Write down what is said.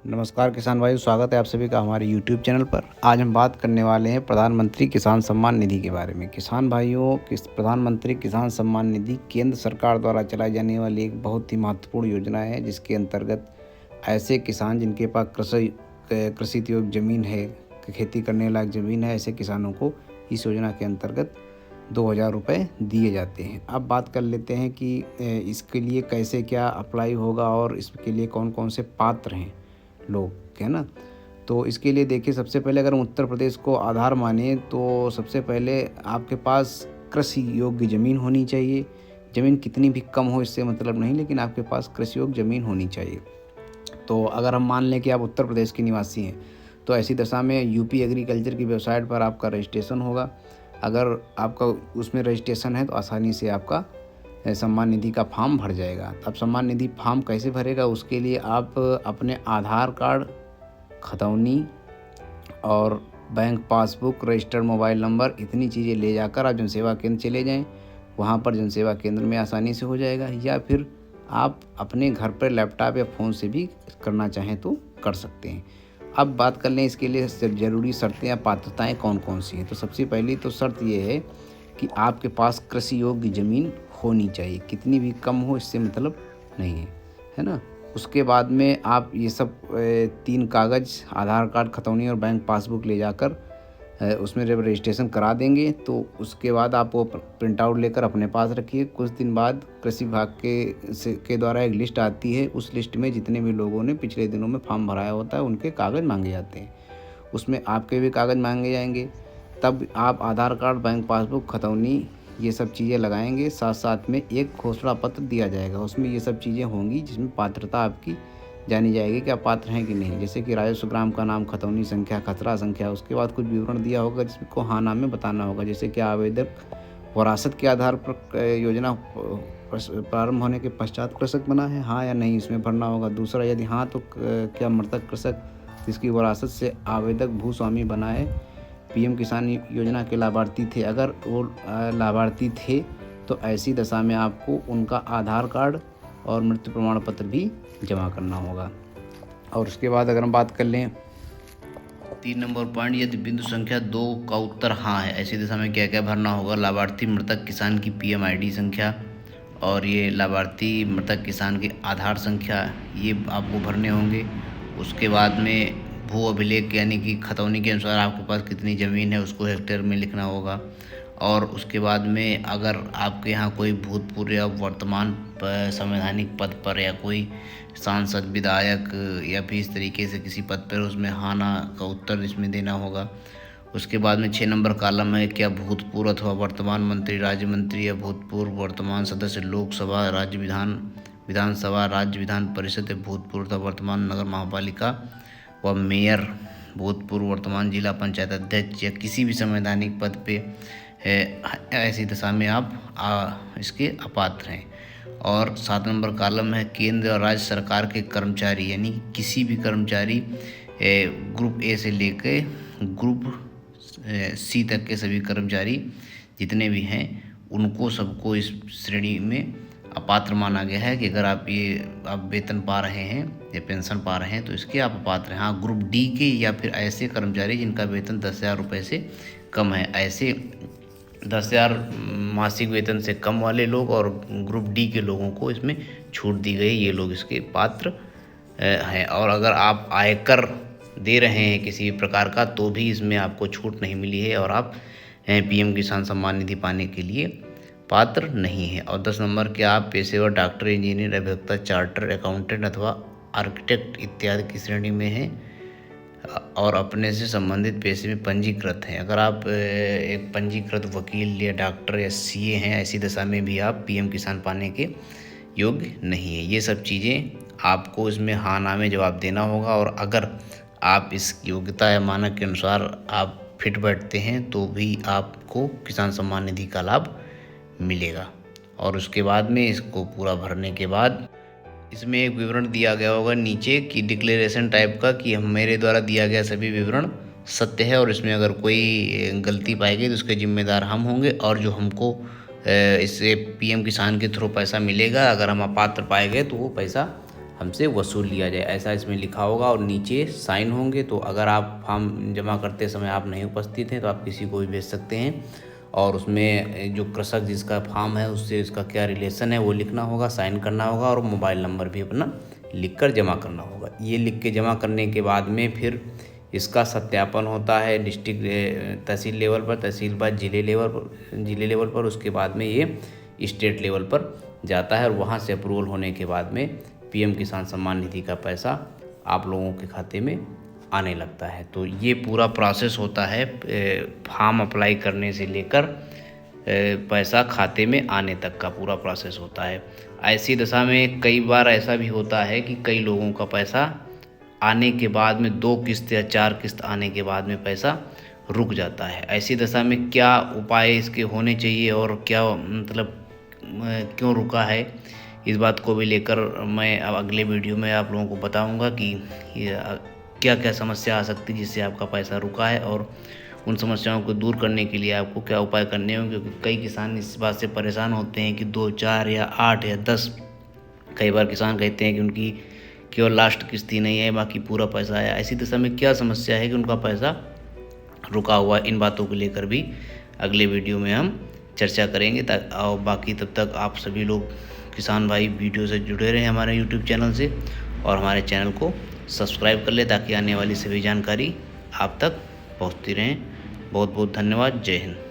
नमस्कार किसान भाई, स्वागत है आप सभी का हमारे YouTube चैनल पर। आज हम बात करने वाले हैं प्रधानमंत्री किसान सम्मान निधि के बारे में। किसान भाइयों, प्रधानमंत्री किसान सम्मान निधि केंद्र सरकार द्वारा चलाई जाने वाली एक बहुत ही महत्वपूर्ण योजना है, जिसके अंतर्गत ऐसे किसान जिनके पास कृषि योग्य ज़मीन है, खेती करने लायक ज़मीन है, ऐसे किसानों को इस योजना के अंतर्गत 2000 रुपये दिए जाते हैं। अब बात कर लेते हैं कि इसके लिए कैसे क्या अप्लाई होगा और इसके लिए कौन कौन से पात्र हैं लोग, है ना। तो इसके लिए देखिए, सबसे पहले अगर हम उत्तर प्रदेश को आधार माने तो सबसे पहले आपके पास कृषि योग्य ज़मीन होनी चाहिए। ज़मीन कितनी भी कम हो इससे मतलब नहीं, लेकिन आपके पास कृषि योग्य ज़मीन होनी चाहिए। तो अगर हम मान लें कि आप उत्तर प्रदेश के निवासी हैं, तो ऐसी दशा में यूपी एग्रीकल्चर की वेबसाइट पर आपका रजिस्ट्रेशन होगा। अगर आपका उसमें रजिस्ट्रेशन है तो आसानी से आपका सम्मान निधि का फॉर्म भर जाएगा। अब सम्मान निधि फॉर्म कैसे भरेगा, उसके लिए आप अपने आधार कार्ड, खतौनी और bank passbook, registered mobile number, इतनी चीज़ें ले जाकर आप जनसेवा केंद्र चले जाएं। वहां पर जनसेवा केंद्र में आसानी से हो जाएगा, या फिर आप अपने घर पर लैपटॉप या फ़ोन से भी करना चाहें तो कर सकते हैं। अब बात कर लें इसके लिए ज़रूरी शर्तें या पात्रताएँ कौन कौन सी हैं। तो सबसे पहली तो शर्त ये है कि आपके पास कृषि योग्य ज़मीन होनी चाहिए, कितनी भी कम हो इससे मतलब नहीं है ना। उसके बाद में आप ये सब 3 कागज़, आधार कार्ड, खतौनी और बैंक पासबुक ले जाकर उसमें जब रजिस्ट्रेशन करा देंगे तो उसके बाद आप वो प्रिंट आउट लेकर अपने पास रखिए। कुछ दिन बाद कृषि विभाग के द्वारा एक लिस्ट आती है। उस लिस्ट में जितने भी लोगों ने पिछले दिनों में फॉर्म भराया होता है उनके कागज़ मांगे जाते हैं, उसमें आपके भी कागज़ मांगे जाएंगे। तब आप आधार कार्ड, बैंक पासबुक, खतौनी, ये सब चीज़ें लगाएंगे। साथ साथ में एक घोषणा पत्र दिया जाएगा, उसमें ये सब चीज़ें होंगी जिसमें पात्रता आपकी जानी जाएगी कि आप पात्र हैं कि नहीं। जैसे कि राजस्व ग्राम का नाम, खतौनी संख्या, खतरा संख्या, उसके बाद कुछ विवरण दिया होगा जिसको हाँ नाम में बताना होगा। जैसे कि आवेदक वरासत के आधार पर योजना प्रारंभ होने के पश्चात कृषक बना है, हाँ या नहीं, इसमें भरना होगा। दूसरा, यदि हाँ तो क्या मृतक कृषक जिसकी वरासत से आवेदक भूस्वामी बना है पीएम किसान योजना के लाभार्थी थे। अगर वो लाभार्थी थे तो ऐसी दशा में आपको उनका आधार कार्ड और मृत्यु प्रमाण पत्र भी जमा करना होगा। और उसके बाद अगर हम बात कर लें 3 नंबर पॉइंट, यदि बिंदु संख्या 2 का उत्तर हाँ है, ऐसी दशा में क्या क्या भरना होगा। लाभार्थी मृतक किसान की PMID संख्या और ये लाभार्थी मृतक किसान के आधार संख्या, ये आपको भरने होंगे। उसके बाद में भू अभिलेख यानी कि खतौनी के अनुसार आपके पास कितनी ज़मीन है उसको हेक्टेयर में लिखना होगा। और उसके बाद में अगर आपके यहाँ कोई भूतपूर्व या वर्तमान संवैधानिक पद पर या कोई सांसद, विधायक या फिर इस तरीके से किसी पद पर, उसमें हाँ ना का उत्तर इसमें देना होगा। उसके बाद में 6 नंबर कॉलम है, क्या भूतपूर्व अथवा वर्तमान मंत्री, राज्य मंत्री या भूतपूर्व वर्तमान सदस्य लोकसभा, विधानसभा, राज्य विधान परिषद या भूतपूर्व अथवा वर्तमान नगर महापालिका व मेयर, भूतपूर्व वर्तमान जिला पंचायत अध्यक्ष या किसी भी संवैधानिक पद पे है, ऐसी दशा में आप इसके अपात्र हैं। और 7 नंबर कॉलम है, केंद्र और राज्य सरकार के कर्मचारी यानी किसी भी कर्मचारी ग्रुप ए से लेकर ग्रुप सी तक के सभी कर्मचारी जितने भी हैं उनको सबको इस श्रेणी में अपात्र माना गया है कि अगर आप वेतन पा रहे हैं या पेंशन पा रहे हैं तो इसके आप अपात्र हैं। हाँ, ग्रुप डी के या फिर ऐसे कर्मचारी जिनका वेतन 10,000 रुपये से कम है, ऐसे 10,000 मासिक वेतन से कम वाले लोग और ग्रुप डी के लोगों को इसमें छूट दी गई, ये लोग इसके पात्र हैं। और अगर आप आयकर दे रहे हैं किसी भी प्रकार का तो भी इसमें आपको छूट नहीं मिली है और आप पीएम किसान सम्मान निधि पाने के लिए पात्र नहीं है। और 10 नंबर के आप पेशेवर डॉक्टर, इंजीनियर, अभियंता, चार्टर अकाउंटेंट अथवा आर्किटेक्ट इत्यादि की श्रेणी में हैं और अपने से संबंधित पेशे में पंजीकृत हैं। अगर आप एक पंजीकृत वकील या डॉक्टर या सीए हैं, ऐसी दशा में भी आप पीएम किसान पाने के योग्य नहीं है। ये सब चीज़ें आपको इसमें हाँ ना में जवाब देना होगा और अगर आप इस योग्यता या मानक के अनुसार आप फिट बैठते हैं तो भी आपको किसान सम्मान निधि का लाभ मिलेगा। और उसके बाद में इसको पूरा भरने के बाद इसमें एक विवरण दिया गया होगा नीचे कि डिक्लेरेशन टाइप का कि मेरे द्वारा दिया गया सभी विवरण सत्य है और इसमें अगर कोई गलती पाई गई तो उसके जिम्मेदार हम होंगे और जो हमको इससे पीएम किसान के थ्रू पैसा मिलेगा। अगर हम अपात्र पाए गए तो वो पैसा हमसे वसूल लिया जाए, ऐसा इसमें लिखा होगा और नीचे साइन होंगे। तो अगर आप फॉर्म जमा करते समय आप नहीं उपस्थित हैं तो आप किसी को भी भेज सकते हैं और उसमें जो कृषक जिसका फॉर्म है उससे उसका क्या रिलेशन है वो लिखना होगा, साइन करना होगा और मोबाइल नंबर भी अपना लिख कर जमा करना होगा। ये लिख के जमा करने के बाद में फिर इसका सत्यापन होता है डिस्ट्रिक्ट तहसील लेवल पर, तहसील पर जिले लेवल पर, उसके बाद में ये स्टेट लेवल पर जाता है और वहाँ से अप्रूवल होने के बाद में पीएम किसान सम्मान निधि का पैसा आप लोगों के खाते में आने लगता है। तो ये पूरा प्रोसेस होता है फॉर्म अप्लाई करने से लेकर पैसा खाते में आने तक का पूरा प्रोसेस होता है। ऐसी दशा में कई बार ऐसा भी होता है कि कई लोगों का पैसा आने के बाद में 2 किस्त या 4 किस्त आने के बाद में पैसा रुक जाता है। ऐसी दशा में क्या उपाय इसके होने चाहिए और क्या मतलब क्यों रुका है, इस बात को भी लेकर मैं अब अगले वीडियो में आप लोगों को बताऊंगा कि क्या क्या समस्या आ सकती है जिससे आपका पैसा रुका है और उन समस्याओं को दूर करने के लिए आपको क्या उपाय करने होंगे। क्योंकि कई किसान इस बात से परेशान होते हैं कि 2, 4 या 8 या 10, कई बार किसान कहते हैं कि उनकी केवल लास्ट किस्त ही नहीं है, बाकी पूरा पैसा आया। ऐसी दशा में क्या समस्या है कि उनका पैसा रुका हुआ, इन बातों को लेकर भी अगले वीडियो में हम चर्चा करेंगे। और बाकी तब तक आप सभी लोग किसान भाई वीडियो से जुड़े रहें हमारे यूट्यूब चैनल से और हमारे चैनल को सब्सक्राइब कर ले ताकि आने वाली सभी जानकारी आप तक पहुंचती रहें। बहुत बहुत धन्यवाद। जय हिंद।